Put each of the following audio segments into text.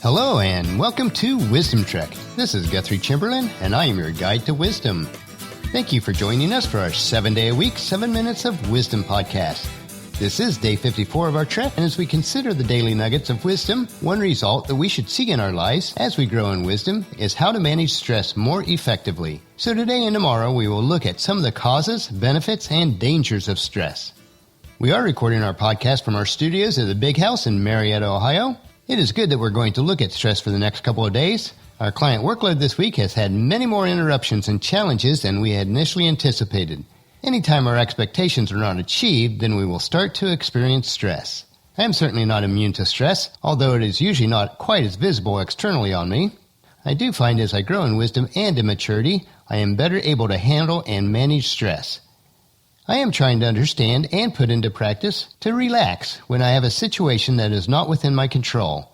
Hello and welcome to Wisdom Trek. This is Guthrie Chamberlain and I am your guide to wisdom. Thank you for joining us for our 7-day-a-week, 7 Minutes of Wisdom podcast. This is day 54 of our trek, and as we consider the daily nuggets of wisdom, one result that we should see in our lives as we grow in wisdom is how to manage stress more effectively. So today and tomorrow we will look at some of the causes, benefits, and dangers of stress. We are recording our podcast from our studios at the Big House in Marietta, Ohio. It is good that we're going to look at stress for the next couple of days. Our client workload this week has had many more interruptions and challenges than we had initially anticipated. Anytime our expectations are not achieved, then we will start to experience stress. I am certainly not immune to stress, although it is usually not quite as visible externally on me. I do find as I grow in wisdom and in maturity, I am better able to handle and manage stress. I am trying to understand and put into practice to relax when I have a situation that is not within my control.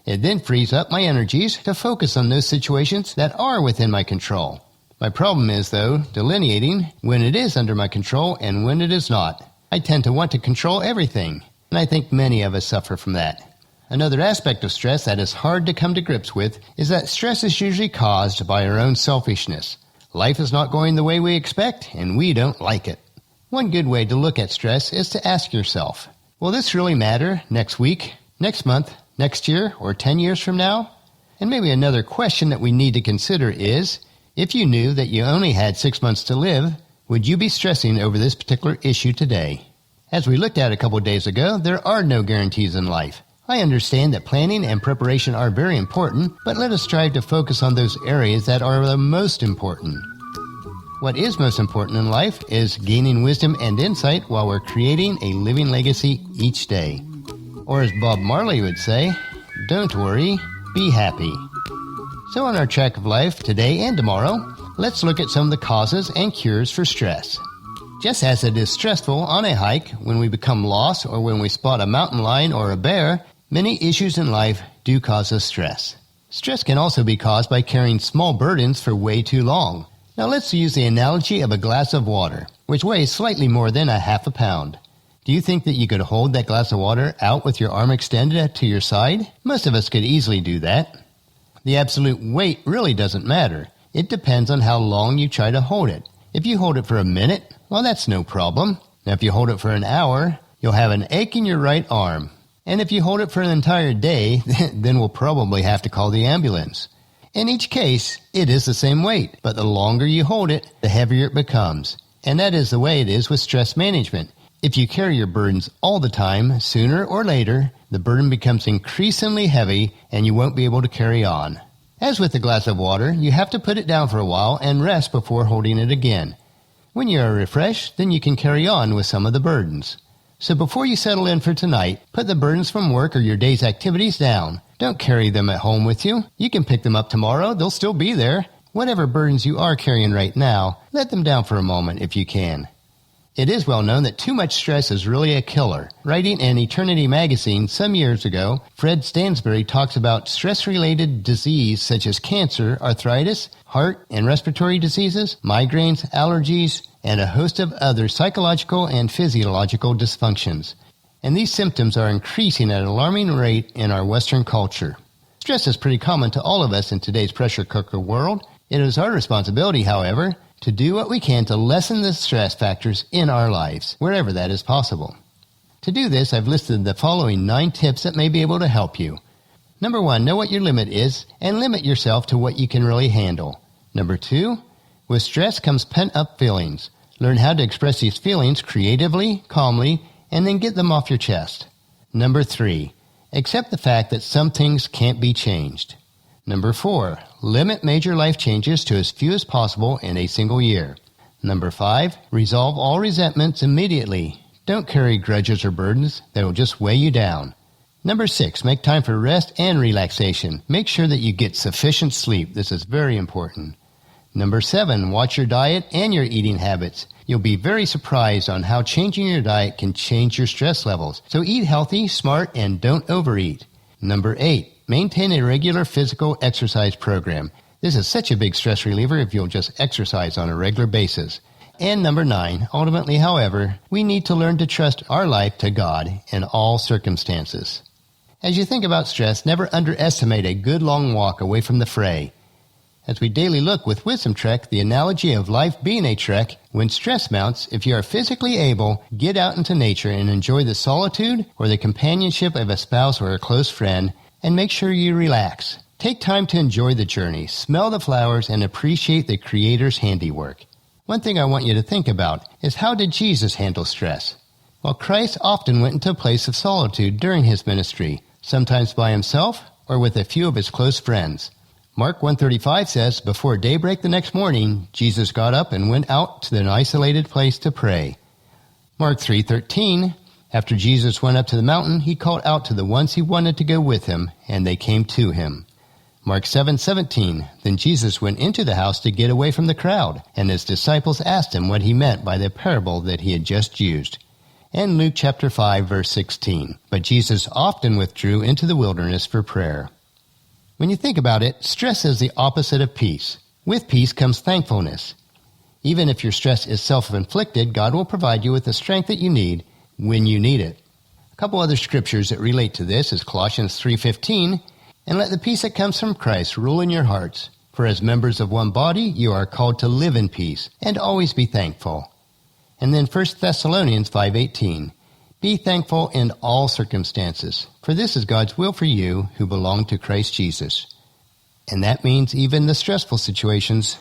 It then frees up my energies to focus on those situations that are within my control. My problem is, though, delineating when it is under my control and when it is not. I tend to want to control everything, and I think many of us suffer from that. Another aspect of stress that is hard to come to grips with is that stress is usually caused by our own selfishness. Life is not going the way we expect, and we don't like it. One good way to look at stress is to ask yourself, will this really matter next week, next month, next year, or 10 years from now? And maybe another question that we need to consider is, if you knew that you only had 6 months to live, would you be stressing over this particular issue today? As we looked at a couple of days ago, there are no guarantees in life. I understand that planning and preparation are very important, but let us strive to focus on those areas that are the most important. What is most important in life is gaining wisdom and insight while we're creating a living legacy each day. Or as Bob Marley would say, don't worry, be happy. So on our track of life today and tomorrow, let's look at some of the causes and cures for stress. Just as it is stressful on a hike when we become lost or when we spot a mountain lion or a bear, many issues in life do cause us stress. Stress can also be caused by carrying small burdens for way too long. Now let's use the analogy of a glass of water, which weighs slightly more than a half a pound. Do you think that you could hold that glass of water out with your arm extended to your side? Most of us could easily do that. The absolute weight really doesn't matter. It depends on how long you try to hold it. If you hold it for a minute, well, that's no problem. Now, if you hold it for an hour, you'll have an ache in your right arm. And if you hold it for an entire day, then we'll probably have to call the ambulance. In each case, it is the same weight, but the longer you hold it, the heavier it becomes. And that is the way it is with stress management. If you carry your burdens all the time, sooner or later, the burden becomes increasingly heavy and you won't be able to carry on. As with a glass of water, you have to put it down for a while and rest before holding it again. When you are refreshed, then you can carry on with some of the burdens. So before you settle in for tonight, put the burdens from work or your day's activities down. Don't carry them at home with you. You can pick them up tomorrow. They'll still be there. Whatever burdens you are carrying right now, let them down for a moment if you can. It is well known that too much stress is really a killer. Writing in Eternity magazine some years ago, Fred Stansbury talks about stress-related disease such as cancer, arthritis, heart and respiratory diseases, migraines, allergies, and a host of other psychological and physiological dysfunctions. And these symptoms are increasing at an alarming rate in our Western culture. Stress is pretty common to all of us in today's pressure cooker world. It is our responsibility, however, to do what we can to lessen the stress factors in our lives, wherever that is possible. To do this, I've listed the following 9 tips that may be able to help you. Number 1, know what your limit is and limit yourself to what you can really handle. Number 2, with stress comes pent-up feelings. Learn how to express these feelings creatively, calmly, and then get them off your chest. Number 3, accept the fact that some things can't be changed. Number 4, limit major life changes to as few as possible in a single year. Number 5, resolve all resentments immediately. Don't carry grudges or burdens that will just weigh you down. Number 6, make time for rest and relaxation. Make sure that you get sufficient sleep. This is very important. Number 7, watch your diet and your eating habits. You'll be very surprised on how changing your diet can change your stress levels. So eat healthy, smart, and don't overeat. Number 8, maintain a regular physical exercise program. This is such a big stress reliever if you'll just exercise on a regular basis. And number 9, ultimately, however, we need to learn to trust our life to God in all circumstances. As you think about stress, never underestimate a good long walk away from the fray. As we daily look with Wisdom Trek, the analogy of life being a trek, when stress mounts, if you are physically able, get out into nature and enjoy the solitude or the companionship of a spouse or a close friend, and make sure you relax. Take time to enjoy the journey, smell the flowers, and appreciate the Creator's handiwork. One thing I want you to think about is, how did Jesus handle stress? Well, Christ often went into a place of solitude during his ministry, sometimes by himself or with a few of his close friends. Mark 1:35 says, before daybreak the next morning, Jesus got up and went out to an isolated place to pray. Mark 3:13, after Jesus went up to the mountain, he called out to the ones he wanted to go with him, and they came to him. Mark 7:17, then Jesus went into the house to get away from the crowd, and his disciples asked him what he meant by the parable that he had just used. And Luke chapter 5, verse 16, but Jesus often withdrew into the wilderness for prayer. When you think about it, stress is the opposite of peace. With peace comes thankfulness. Even if your stress is self-inflicted, God will provide you with the strength that you need when you need it. A couple other scriptures that relate to this is Colossians 3:15, and let the peace that comes from Christ rule in your hearts. For as members of one body, you are called to live in peace and always be thankful. And then 1 Thessalonians 5:18, be thankful in all circumstances, for this is God's will for you who belong to Christ Jesus. And that means even the stressful situations.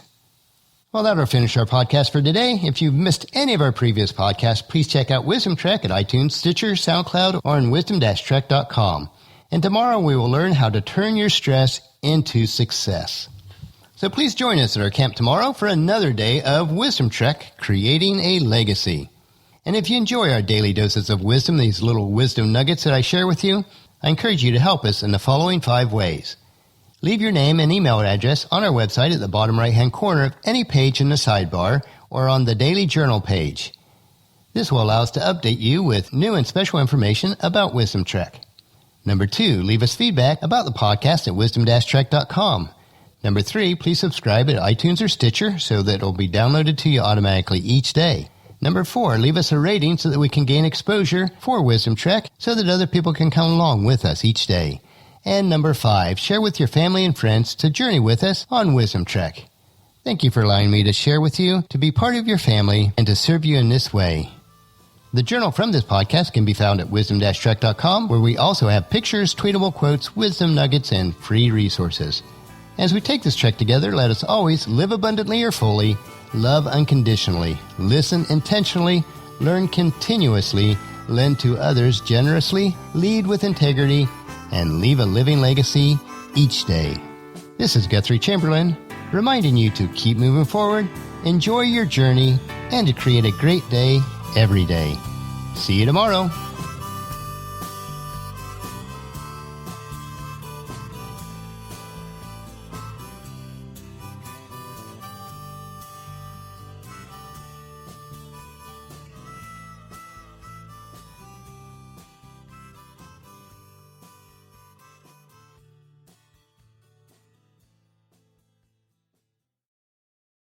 Well, that'll finish our podcast for today. If you've missed any of our previous podcasts, please check out Wisdom Trek at iTunes, Stitcher, SoundCloud, or on wisdom-trek.com. And tomorrow we will learn how to turn your stress into success. So please join us at our camp tomorrow for another day of Wisdom Trek, Creating a Legacy. And if you enjoy our daily doses of wisdom, these little wisdom nuggets that I share with you, I encourage you to help us in the following 5 ways. Leave your name and email address on our website at the bottom right-hand corner of any page in the sidebar or on the Daily Journal page. This will allow us to update you with new and special information about Wisdom Trek. Number 2, leave us feedback about the podcast at wisdom-trek.com. Number 3, please subscribe at iTunes or Stitcher so that it will be downloaded to you automatically each day. Number 4, leave us a rating so that we can gain exposure for Wisdom Trek so that other people can come along with us each day. And number 5, share with your family and friends to journey with us on Wisdom Trek. Thank you for allowing me to share with you, to be part of your family, and to serve you in this way. The journal from this podcast can be found at wisdom-trek.com, where we also have pictures, tweetable quotes, wisdom nuggets, and free resources. As we take this trek together, let us always live abundantly or fully, love unconditionally, listen intentionally, learn continuously, lend to others generously, lead with integrity, and leave a living legacy each day. This is Guthrie Chamberlain, reminding you to keep moving forward, enjoy your journey, and to create a great day every day. See you tomorrow.